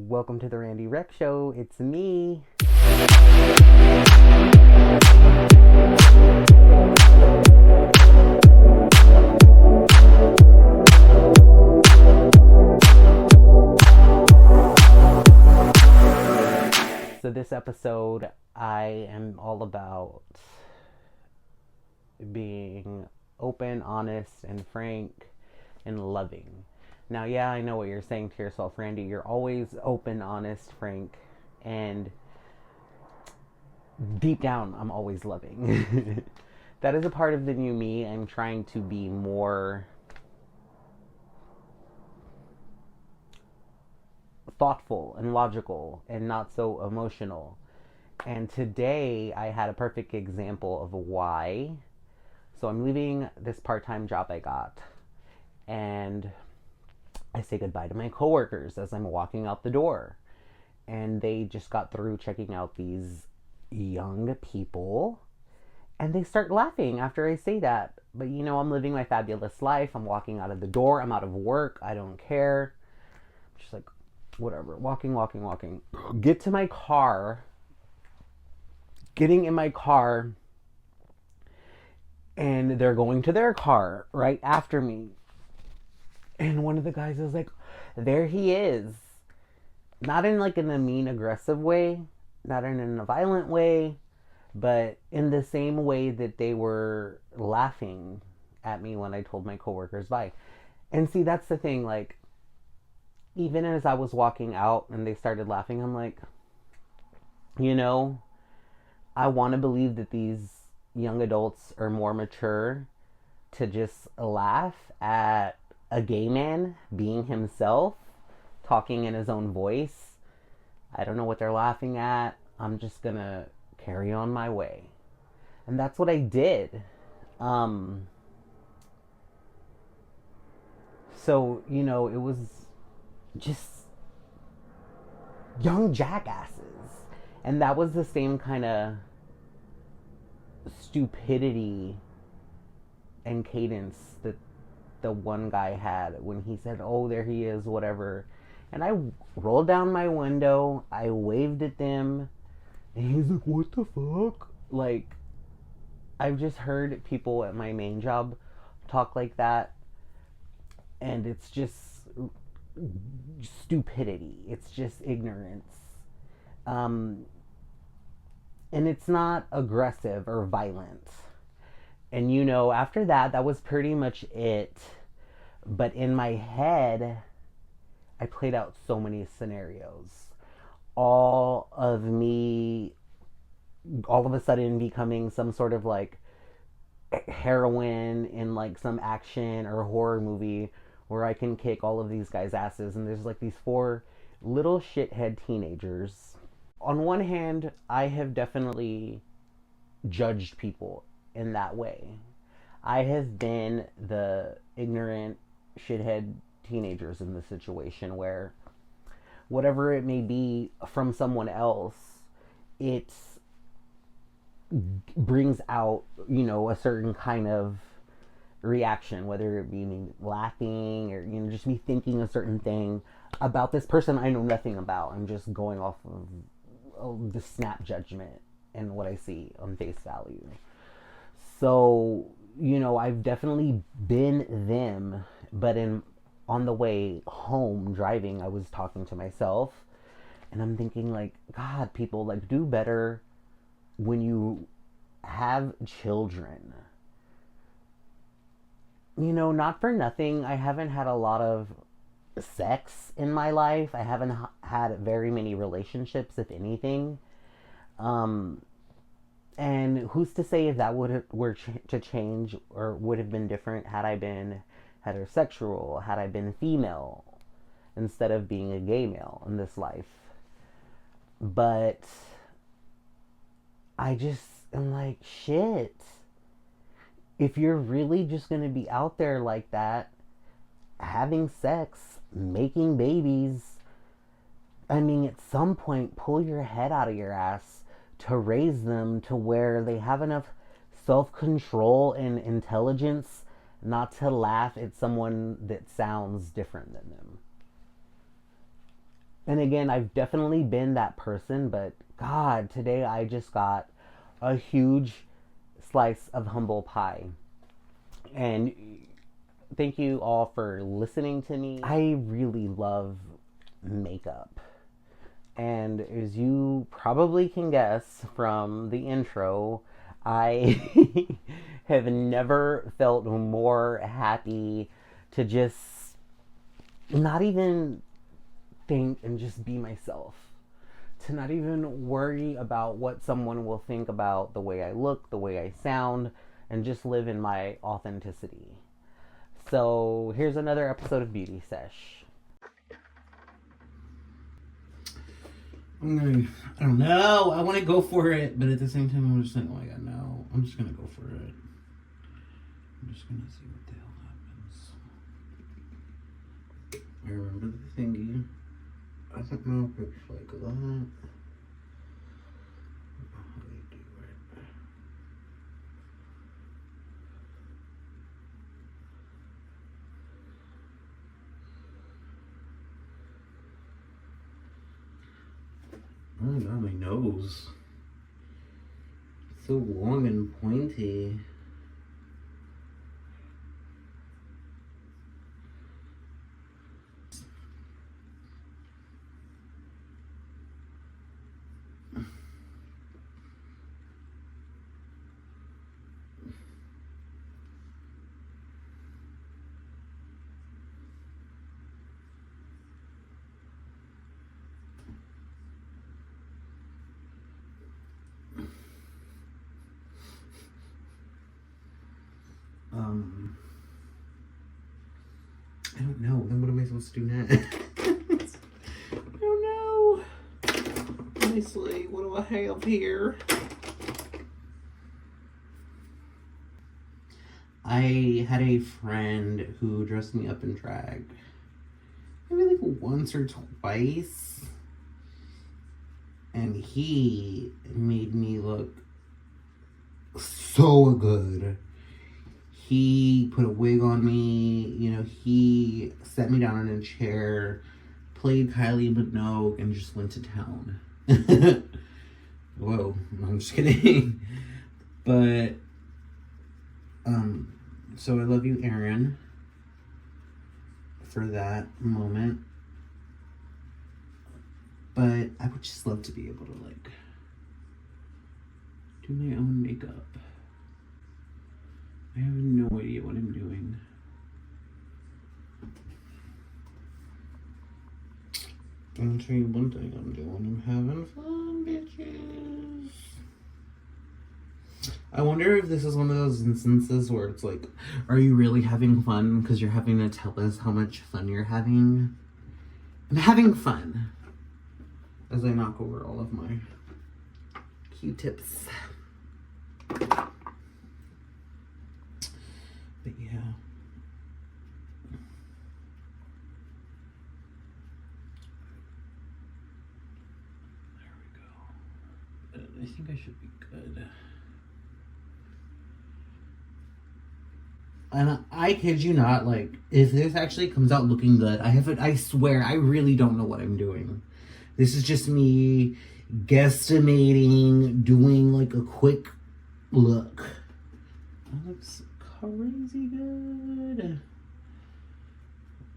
Welcome to the Randy Rex Show. It's me. So, this episode, I am all about being open, honest, and frank and loving. Now, yeah, I know what you're saying to yourself, Randy. You're always open, honest, frank, and deep down, I'm always loving. That is a part of the new me. I'm trying to be more thoughtful and logical and not so emotional. And today, I had a perfect example of why. So, I'm leaving this part time job I got, and I say goodbye to my coworkers as I'm walking out the door. And they just got through checking out these young people. And they start laughing after I say that. But I'm living my fabulous life. I'm walking out of the door. I'm out of work. I don't care. Just like, whatever. Walking. Get to my car. Getting in my car. And they're going to their car right after me. And one of the guys is like, there he is. Not in like in a mean, aggressive way. Not in a violent way. But in the same way that they were laughing at me when I told my coworkers bye. And see, that's the thing. Like, even as I was walking out and they started laughing, I'm like, I want to believe that these young adults are more mature to just laugh at a gay man being himself, talking in his own voice. I don't know what they're laughing at. I'm just gonna carry on my way. And that's what I did. So, it was just young jackasses. And that was the same kind of stupidity and cadence that the one guy had when he said, "Oh, there he is," whatever. And I rolled down my window, I waved at them, and he's like, "What the fuck?" Like, I've just heard people at my main job talk like that, and it's just stupidity. It's just ignorance. And it's not aggressive or violent. And after that, that was pretty much it. But in my head, I played out so many scenarios. All of me, all of a sudden becoming some sort of like heroine in like some action or horror movie where I can kick all of these guys' asses. And there's like these four little shithead teenagers. On one hand, I have definitely judged people in that way. I have been the ignorant shithead teenagers in the situation where whatever it may be from someone else, it brings out, a certain kind of reaction, whether it be me laughing or, just me thinking a certain thing about this person I know nothing about. I'm just going off of the snap judgment and what I see on face value. So, I've definitely been them, but on the way home driving, I was talking to myself and I'm thinking like, God, people like do better when you have children. Not for nothing, I haven't had a lot of sex in my life. I haven't had very many relationships, if anything. And who's to say if that were to change or would have been different had I been heterosexual, had I been female instead of being a gay male in this life. But I just am like, shit. If you're really just going to be out there like that, having sex, making babies, I mean, at some point, pull your head out of your ass to raise them to where they have enough self-control and intelligence not to laugh at someone that sounds different than them. And again, I've definitely been that person, but God, today I just got a huge slice of humble pie. And thank you all for listening to me. I really love makeup. And as you probably can guess from the intro, I have never felt more happy to just not even think and just be myself. To not even worry about what someone will think about the way I look, the way I sound, and just live in my authenticity. So here's another episode of Beauty Sesh. I don't know. I want to go for it, but at the same time, I'm just like, oh my god, no. I'm just going to go for it. I'm just going to see what the hell happens. I remember the thingy. I don't know if it's like that. How do you do it? Oh my god, my nose. It's so long and pointy. I don't know. Then what am I supposed to do next? I don't know. Honestly, what do I have here? I had a friend who dressed me up in drag. Maybe like once or twice. And he made me look so good. He put a wig on me, you know, he set me down in a chair, played Kylie Minogue, and just went to town. Whoa, I'm just kidding. But, so I love you, Aaron, for that moment. But I would just love to be able to, like, do my own makeup. I have no idea what I'm doing. I'll tell you one thing I'm doing. I'm having fun, bitches. I wonder if this is one of those instances where it's like, are you really having fun because you're having to tell us how much fun you're having? I'm having fun. As I knock over all of my Q-tips. But yeah. There we go. I think I should be good. And I kid you not, like, if this actually comes out looking good, I swear, I really don't know what I'm doing. This is just me guesstimating, doing like a quick look. That looks crazy good.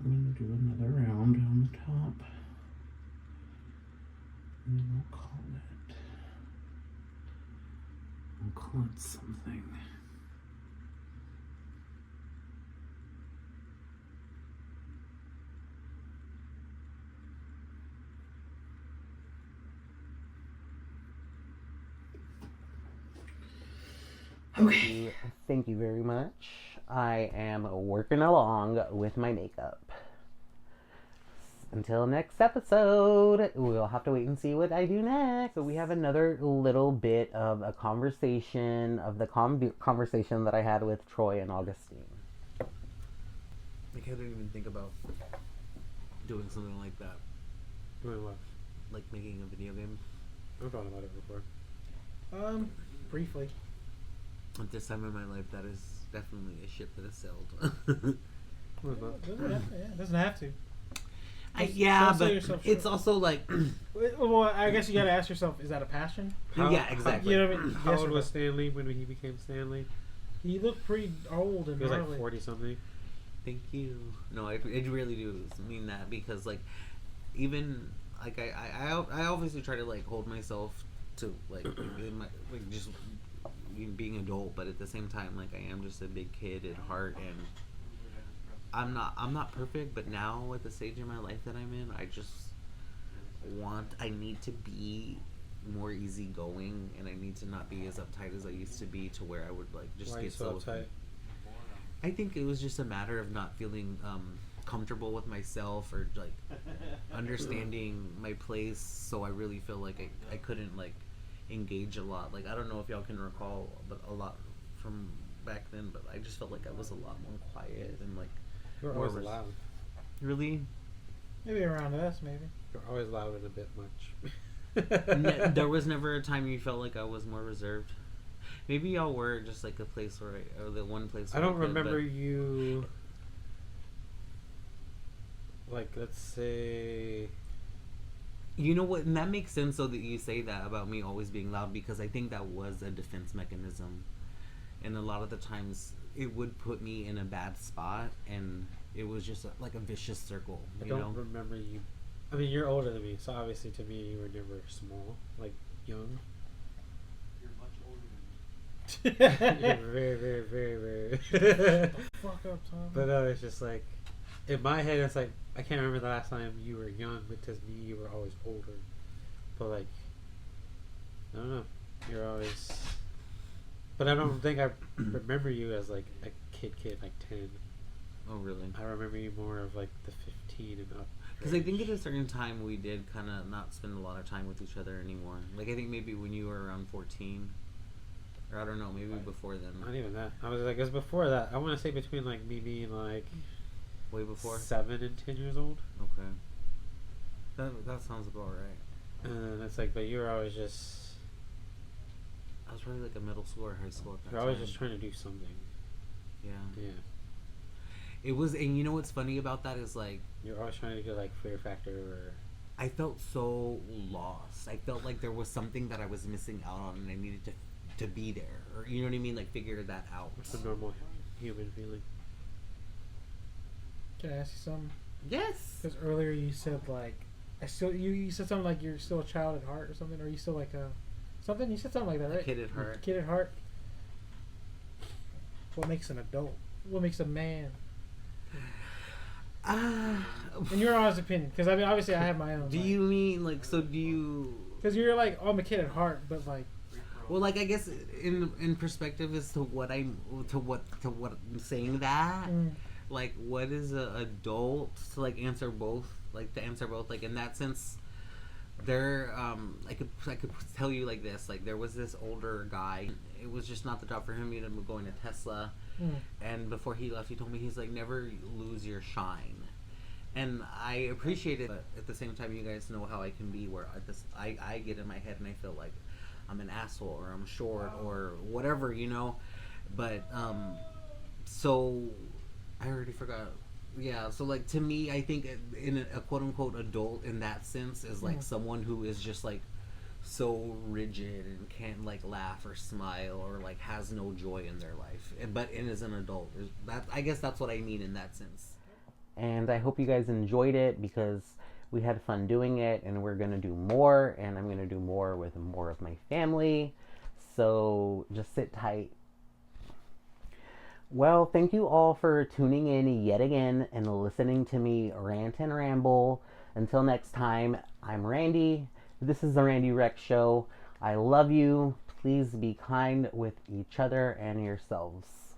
I'm gonna do another round on the top. And then we'll call it. We'll call it something. Okay. Thank you very much. I am working along with my makeup. Until next episode, we'll have to wait and see what I do next. So we have another little bit of a conversation, of the conversation that I had with Troy and Augustine. I can't even think about doing something like that. Doing what? Like making a video game. I've thought about it before. Briefly. At this time in my life, that is definitely a ship that has sailed. What is that? It doesn't have to. Yeah, Don't sell but yourself it's short. also like, Well, I guess you gotta ask yourself: is that a passion? yeah, exactly. You know what I mean? How Yes old or was no? Stanley when he became Stanley? He looked pretty old and He was like gnarly. 40 something. Thank you. No, I really do mean that because like, even like I obviously try to like hold myself to like, in my, like just being adult, but at the same time, like I am just a big kid at heart, and I'm not perfect, but now at the stage in my life that I'm in, I need to be more easygoing, and I need to not be as uptight as I used to be, to where I would like just Why are you get so so uptight? I think it was just a matter of not feeling comfortable with myself, or like understanding my place. So I really feel like I couldn't like engage a lot. Like I don't know if y'all can recall, but a lot from back then. But I just felt like I was a lot more quiet and like You're more always loud. really. Maybe around us, maybe. You're always loud and a bit much. There was never a time you felt like I was more reserved. Maybe y'all were just like a place where or the one place. I where don't could, remember but- you. Like, let's say. You know what? And that makes sense, though, that you say that about me always being loud, because I think that was a defense mechanism. And a lot of the times, it would put me in a bad spot, and it was just like a vicious circle. I You don't know? remember you. I mean, you're older than me, so obviously to me you were never small, like young. You're very, very, very, very. Fuck up, Tom. But no, it's just like in my head, it's like I can't remember the last time you were young, but to me you were always older. But like, I don't know, you're always. But I don't think I remember you as like a kid, like 10. Oh, really? I remember you more of like the 15 and up. Because I think at a certain time, we did kind of not spend a lot of time with each other anymore. Like, I think maybe when you were around 14. Or I don't know, maybe before then. Not even that. I was like, it was before that. I want to say between like me being like Way before? 7 and 10 years old. Okay. That sounds about right. And it's like, but you were always just, I was probably like a middle school or high school at that you're always time. just trying to do something. Yeah. Yeah. It was, and you know what's funny about that is like, You're always trying to do like Fear Factor or. I felt so lost. I felt like there was something that I was missing out on, and I needed to be there, or you know what I mean, like figure that out. What's a normal human feeling? Can I ask you something? Yes. Because earlier you said like, you said something like you're still a child at heart or something, or you still like a something. You said something like that, right? Kid at heart. Kid at heart. What makes an adult? What makes a man? In your honest opinion, because I mean, obviously I have my own. Do you mean like so? Do you? Because you're like, oh, I'm a kid at heart, but like, Well, like I guess in perspective as to what I'm saying that. Like, what is a adult to like answer both, like to answer both, like in that sense, there I could tell you like this, like there was this older guy, it was just not the job for him. He ended up going to Tesla, and before he left he told me, he's like, never lose your shine. And I appreciate it, but at the same time, you guys know how I can be, where I get in my head and I feel like I'm an asshole, or I'm short, or whatever, you know. But so I already forgot. Yeah, so like to me, I think in a quote unquote adult in that sense is like someone who is just like so rigid and can't like laugh or smile, or like has no joy in their life. But as an adult, that I guess that's what I mean in that sense. And I hope you guys enjoyed it, because we had fun doing it, and we're gonna do more, and I'm gonna do more with more of my family. So just sit tight. Well, thank you all for tuning in yet again and listening to me rant and ramble. Until next time, I'm Randy. This is the Randy Rex Show. I love you. Please be kind with each other and yourselves.